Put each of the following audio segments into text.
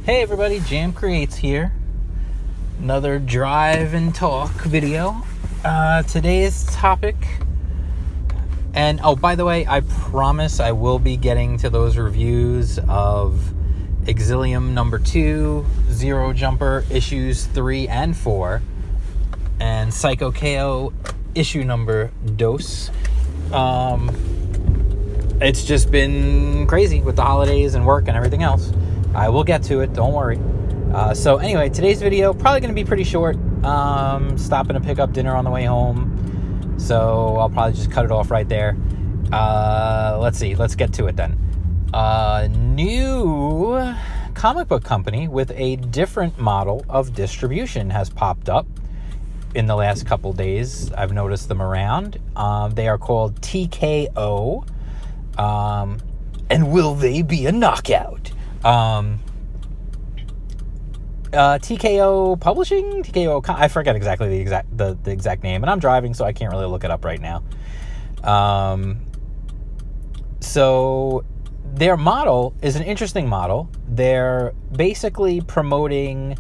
Hey everybody, Jam Creates here. Another drive and talk video. Today's topic, and oh, by the way, I promise I will be getting to those reviews of Exilium number 2, Zero Jumper issues 3 and 4, and Psycho KO issue number dos. It's just been crazy with the holidays and work and everything else. I will get to it, don't worry. So anyway, today's video probably going to be pretty short. Stopping to pick up dinner on the way home, so I'll probably just cut it off right there. Let's get to it then. New comic book company with a different model of distribution has popped up in the last couple days. I've noticed them around. They are called TKO. And will they be a knockout? TKO Publishing, I forget exactly the exact name, and I'm driving, so I can't really look it up right now. So their model is an interesting model. They're basically promoting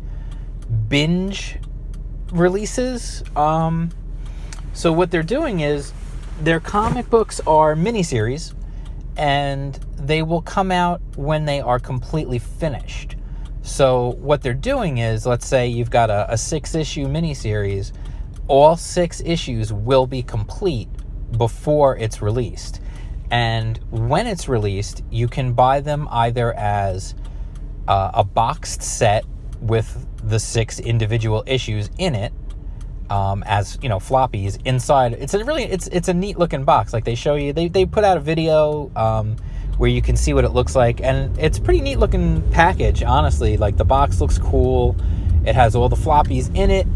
binge releases. So what they're doing is their comic books are miniseries, and they will come out when they are completely finished. So what they're doing is, let's say you've got a 6-issue miniseries, all 6 issues will be complete before it's released. And when it's released, you can buy them either as a boxed set with the 6 individual issues in it, as floppies inside. It's a neat looking box. Like they show you, they put out a video where you can see what it looks like, and it's a pretty neat looking package, honestly. Like the box looks cool. It has all the floppies in it.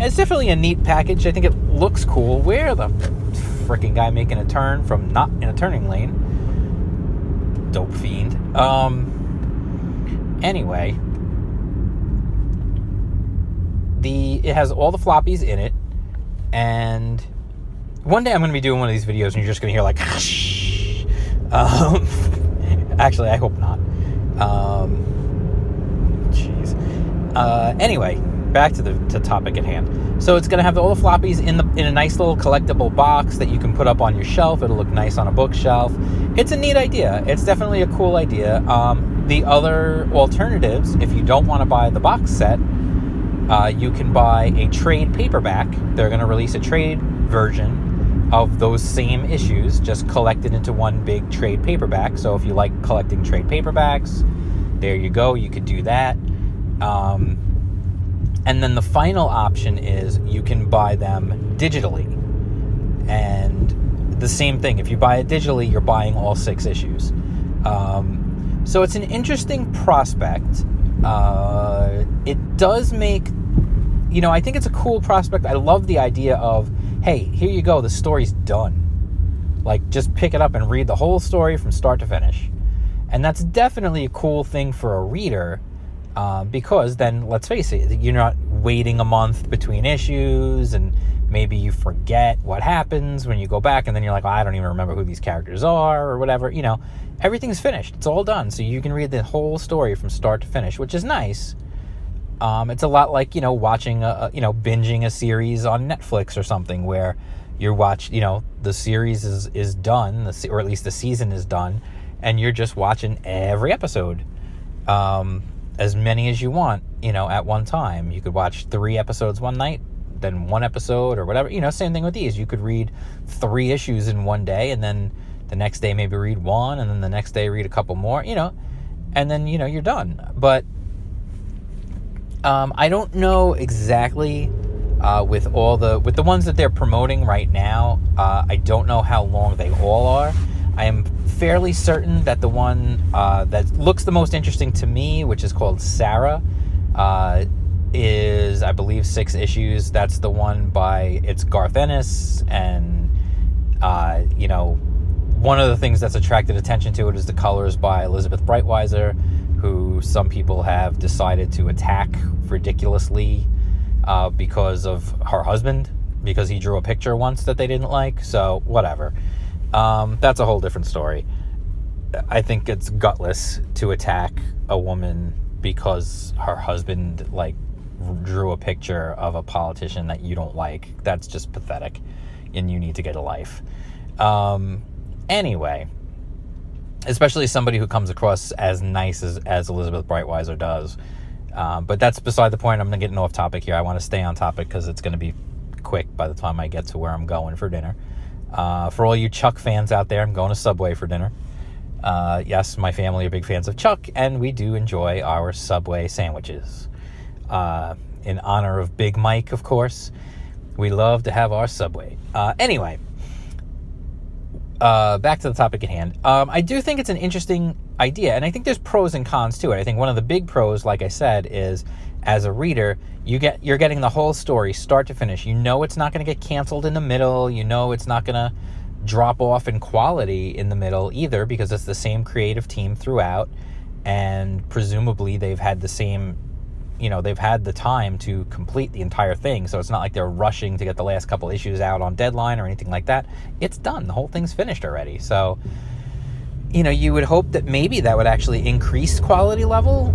It's definitely a neat package. I think it looks cool. Where the freaking guy making a turn from not in a turning lane? Dope fiend. Anyway, it has all the floppies in it, and one day I'm going to be doing one of these videos and you're just going to hear like actually I hope not. Anyway, back to the topic at hand. So it's going to have all the floppies in a nice little collectible box that you can put up on your shelf. It'll look nice on a bookshelf. It's a neat idea. It's definitely a cool idea. The other alternatives, if you don't want to buy the box set, you can buy a trade paperback. They're going to release a trade version of those same issues, just collected into one big trade paperback. So if you like collecting trade paperbacks, there you go. You could do that. And then the final option is you can buy them digitally. And the same thing. If you buy it digitally, you're buying all 6 issues. So it's an interesting prospect. It does make, I think it's a cool prospect. I love the idea of, hey, here you go, the story's done. Like, just pick it up and read the whole story from start to finish. And that's definitely a cool thing for a reader, because then, let's face it, you're not waiting a month between issues, and maybe you forget what happens when you go back, and then you're like, I don't even remember who these characters are, or whatever. Everything's finished. It's all done. So you can read the whole story from start to finish, which is nice. It's a lot like, watching, binging a series on Netflix or something, where you watch, the series is done, or at least the season is done, and you're just watching every episode, as many as you want, at one time. You could watch 3 episodes one night, then 1 episode or whatever. Same thing with these. You could read 3 issues in one day, and then the next day maybe read 1, and then the next day read a couple more, and then, you're done. But I don't know exactly with the ones that they're promoting right now. I don't know how long they all are. I am fairly certain that the one that looks the most interesting to me, which is called Sarah, is, I believe, 6 issues. That's the one by, it's Garth Ennis, and one of the things that's attracted attention to it is the colors by Elizabeth Breitweiser, who some people have decided to attack ridiculously because of her husband, because he drew a picture once that they didn't like. So whatever. That's a whole different story. I think it's gutless to attack a woman because her husband like drew a picture of a politician that you don't like. That's just pathetic, and you need to get a life. Anyway, especially somebody who comes across as nice as Elizabeth Breitweiser does. But that's beside the point. I'm getting off topic here. I want to stay on topic because it's going to be quick by the time I get to where I'm going for dinner. For all you Chuck fans out there, I'm going to Subway for dinner. Yes, my family are big fans of Chuck, and we do enjoy our Subway sandwiches. In honor of Big Mike, of course, we love to have our Subway. Anyway, back to the topic at hand. I do think it's an interesting idea, and I think there's pros and cons to it. I think one of the big pros, like I said, is as a reader, you're getting the whole story start to finish. You know it's not going to get canceled in the middle. You know it's not going to drop off in quality in the middle either, because it's the same creative team throughout, and presumably they've had the same, they've had the time to complete the entire thing. So it's not like they're rushing to get the last couple issues out on deadline or anything like that. It's done. The whole thing's finished already. So, you would hope that maybe that would actually increase quality level.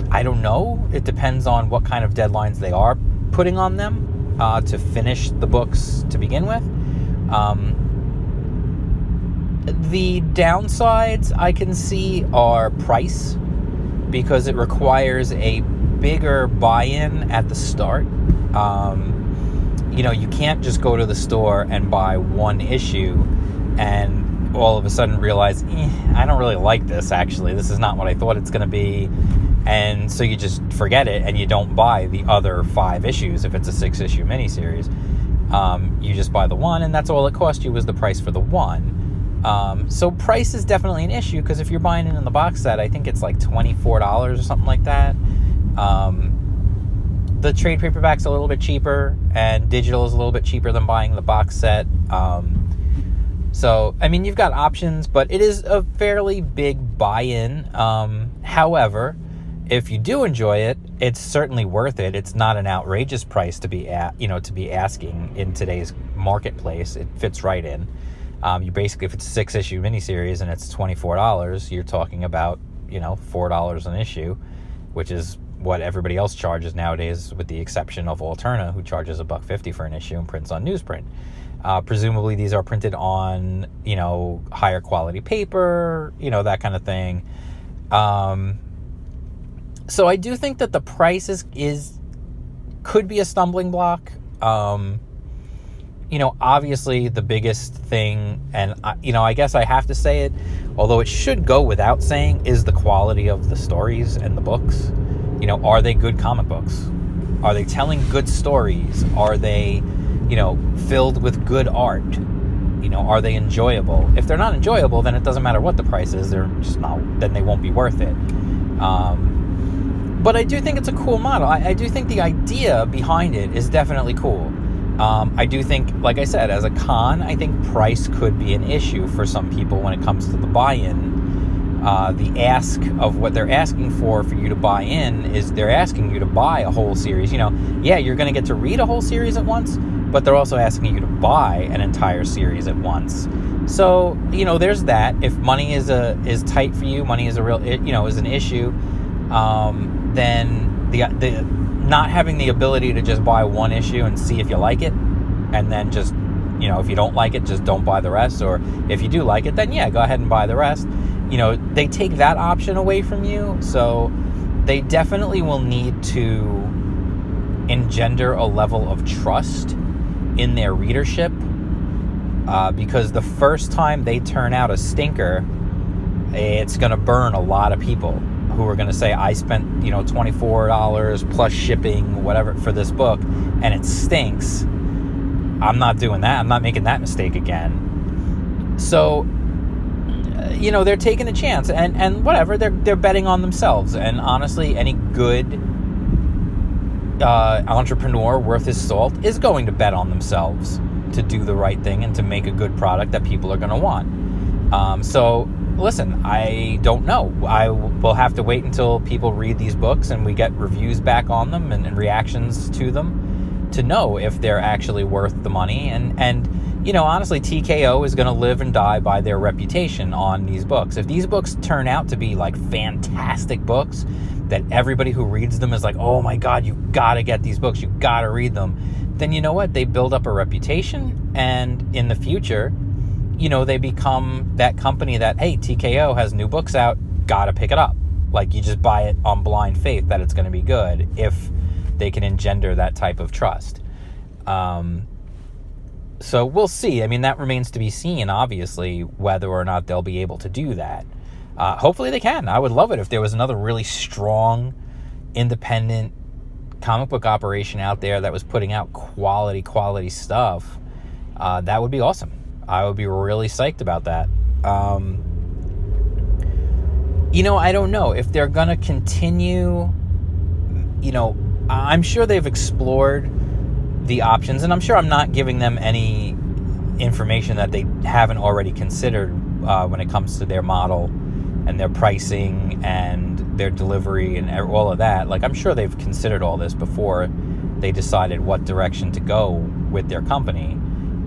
I don't know. It depends on what kind of deadlines they are putting on them to finish the books to begin with. The downsides I can see are price, because it requires a bigger buy-in at the start. You can't just go to the store and buy one issue and all of a sudden realize, I don't really like this, actually. This is not what I thought it's going to be. And so you just forget it and you don't buy the other 5 issues if it's a 6-issue miniseries. You just buy the one, and that's all it cost you was the price for the one. So price is definitely an issue, because if you're buying it in the box set, I think it's like $24 or something like that. The trade paperback's a little bit cheaper, and digital is a little bit cheaper than buying the box set. So, you've got options, but it is a fairly big buy-in. However, if you do enjoy it, it's certainly worth it. It's not an outrageous price to be asking in today's marketplace. It fits right in. You basically, if it's a 6-issue miniseries and it's $24, you're talking about, $4 an issue, which is what everybody else charges nowadays, with the exception of Alterna, who charges $1.50 for an issue and prints on newsprint. Presumably these are printed on, higher quality paper, that kind of thing. So I do think that the price could be a stumbling block. Obviously the biggest thing, and I guess I have to say it, although it should go without saying, is the quality of the stories and the books. Are they good comic books? Are they telling good stories? Are they, filled with good art? Are they enjoyable? If they're not enjoyable, then it doesn't matter what the price is. They're just not, then they won't be worth it. But I do think it's a cool model. I do think the idea behind it is definitely cool. I do think, like I said, as a con, I think price could be an issue for some people when it comes to the buy-in. The ask of what they're asking for you to buy in is they're asking you to buy a whole series. You're going to get to read a whole series at once, but they're also asking you to buy an entire series at once. So, there's that. If money is tight for you, money is is an issue, then the not having the ability to just buy one issue and see if you like it, and then just, if you don't like it, just don't buy the rest, or if you do like it, then yeah, go ahead and buy the rest. They take that option away from you, so they definitely will need to engender a level of trust in their readership, because the first time they turn out a stinker, it's going to burn a lot of people who are going to say, I spent, $24 plus shipping, whatever, for this book, and it stinks. I'm not doing that. I'm not making that mistake again. So, they're taking a chance, and whatever, they're betting on themselves. And honestly, any good entrepreneur worth his salt is going to bet on themselves to do the right thing and to make a good product that people are going to want. So listen, I don't know. I will have to wait until people read these books and we get reviews back on them and reactions to them to know if they're actually worth the money. And honestly, TKO is going to live and die by their reputation on these books. If these books turn out to be like fantastic books that everybody who reads them is like, oh my God, you got to get these books, you got to read them, then you know what? They build up a reputation, and in the future, they become that company that, hey, TKO has new books out, got to pick it up. Like, you just buy it on blind faith that it's going to be good if they can engender that type of trust. So we'll see. I mean, that remains to be seen, obviously, whether or not they'll be able to do that. Hopefully they can. I would love it if there was another really strong, independent comic book operation out there that was putting out quality stuff. That would be awesome. I would be really psyched about that. I don't know if they're going to continue. I'm sure they've explored the options, and I'm sure I'm not giving them any information that they haven't already considered when it comes to their model and their pricing and their delivery and all of that. Like, I'm sure they've considered all this before they decided what direction to go with their company.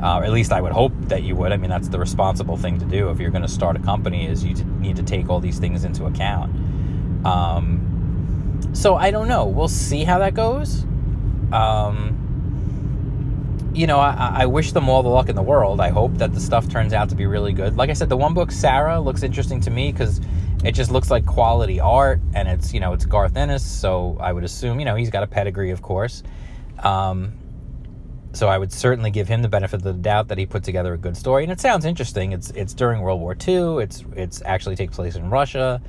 Or at least I would hope that you would. I mean, that's the responsible thing to do if you're going to start a company, is you need to take all these things into account. So I don't know. We'll see how that goes. I wish them all the luck in the world. I hope that the stuff turns out to be really good. Like I said, the one book, Sarah, looks interesting to me because it just looks like quality art, and it's Garth Ennis, so I would assume, he's got a pedigree, of course. So I would certainly give him the benefit of the doubt that he put together a good story, and it sounds interesting. It's during World War II. It's actually takes place in Russia.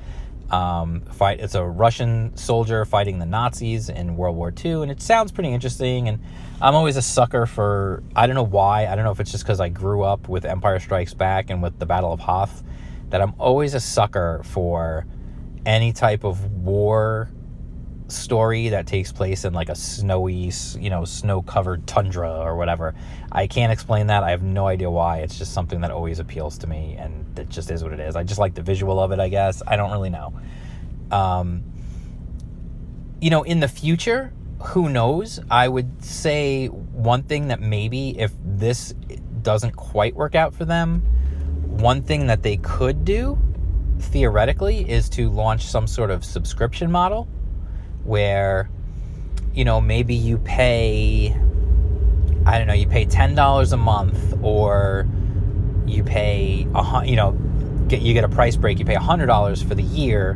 It's a Russian soldier fighting the Nazis in World War II, and it sounds pretty interesting. And I'm always a sucker for, I don't know why, I don't know if it's just because I grew up with Empire Strikes Back and with the Battle of Hoth, that I'm always a sucker for any type of war story that takes place in like a snowy, snow-covered tundra or whatever. I can't explain that. I have no idea why. It's just something that always appeals to me, and it just is what it is. I just like the visual of it, I guess. I don't really know. In the future, who knows? I would say one thing that maybe if this doesn't quite work out for them, one thing that they could do, theoretically, is to launch some sort of subscription model where, maybe you pay, I don't know, you pay $10 a month, or you pay, you get a price break, you pay $100 for the year.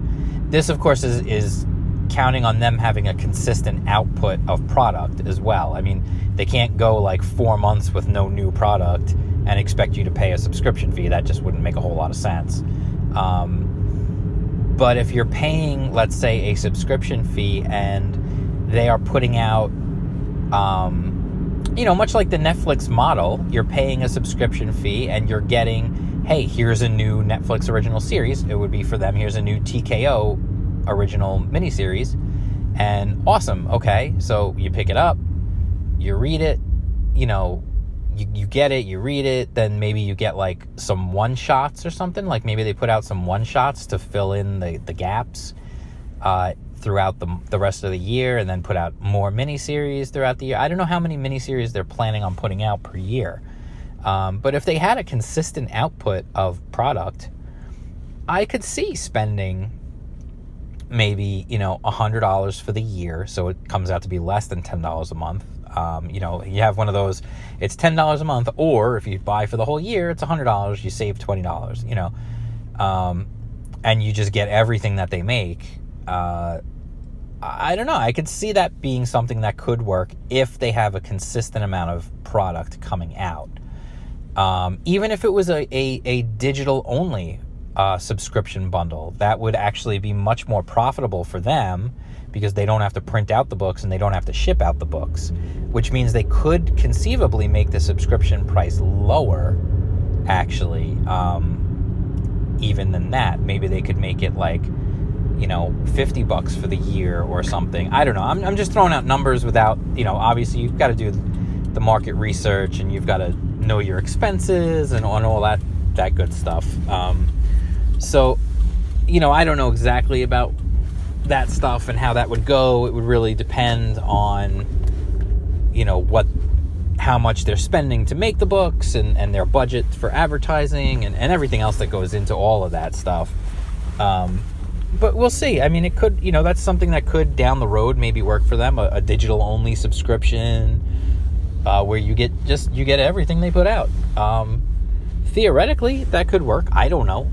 This, of course, is counting on them having a consistent output of product as well. I mean, they can't go like 4 months with no new product and expect you to pay a subscription fee. That just wouldn't make a whole lot of sense. But if you're paying, let's say, a subscription fee, and they are putting out, much like the Netflix model, you're paying a subscription fee and you're getting, hey, here's a new Netflix original series. It would be for them, here's a new TKO original miniseries. And awesome, okay, so you pick it up, you read it, you get it, you read it, then maybe you get like some one-shots or something. Like maybe they put out some one-shots to fill in the gaps throughout the rest of the year, and then put out more miniseries throughout the year. I don't know how many miniseries they're planning on putting out per year. But if they had a consistent output of product, I could see spending maybe, $100 for the year, so it comes out to be less than $10 a month. You have one of those, it's $10 a month, or if you buy for the whole year, it's $100, you save $20, and you just get everything that they make. I don't know, I could see that being something that could work if they have a consistent amount of product coming out. Even if it was a digital only subscription bundle, that would actually be much more profitable for them, because they don't have to print out the books and they don't have to ship out the books, which means they could conceivably make the subscription price lower, actually, even than that. Maybe they could make it like, $50 for the year or something. I don't know. I'm just throwing out numbers without, obviously you've got to do the market research, and you've got to know your expenses and on all that good stuff. So, I don't know exactly about that stuff and how that would go. It would really depend on, how much they're spending to make the books and their budget for advertising and everything else that goes into all of that stuff. But we'll see. I mean, it could, that's something that could down the road maybe work for them, a digital only subscription, where you get everything they put out. Theoretically, that could work. I don't know.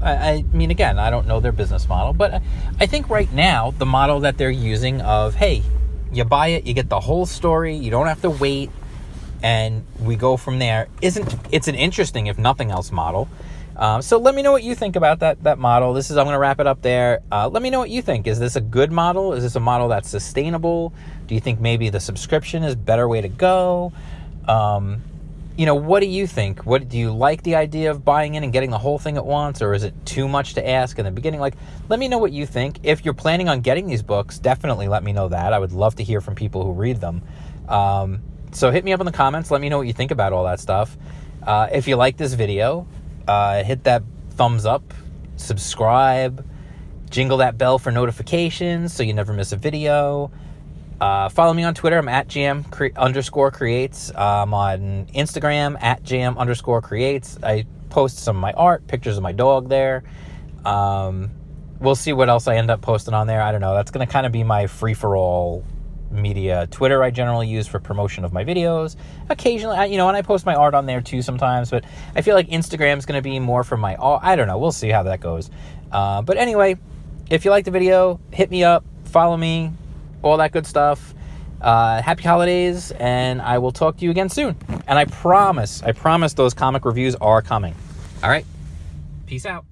I mean, again, I don't know their business model, but I think right now the model that they're using of, hey, you buy it, you get the whole story, you don't have to wait, and we go from there. It's an interesting, if nothing else, model. So let me know what you think about that model. I'm going to wrap it up there. Let me know what you think. Is this a good model? Is this a model that's sustainable? Do you think maybe the subscription is a better way to go? What do you think? Do you like the idea of buying in and getting the whole thing at once, or is it too much to ask in the beginning? Let me know what you think. If you're planning on getting these books, definitely let me know that. I would love to hear from people who read them. So hit me up in the comments. Let me know what you think about all that stuff. If you like this video, hit that thumbs up, subscribe, jingle that bell for notifications so you never miss a video. Follow me on Twitter. I'm at @jam_creates. I'm on Instagram at @jam_creates. I post some of my art, pictures of my dog there. We'll see what else I end up posting on there. I don't know. That's going to kind of be my free-for-all media. Twitter I generally use for promotion of my videos. Occasionally, and I post my art on there too sometimes, but I feel like Instagram's going to be more for my art. I don't know. We'll see how that goes. But anyway, if you like the video, hit me up, follow me, all that good stuff. Happy holidays, and I will talk to you again soon. And I promise those comic reviews are coming. All right. Peace out.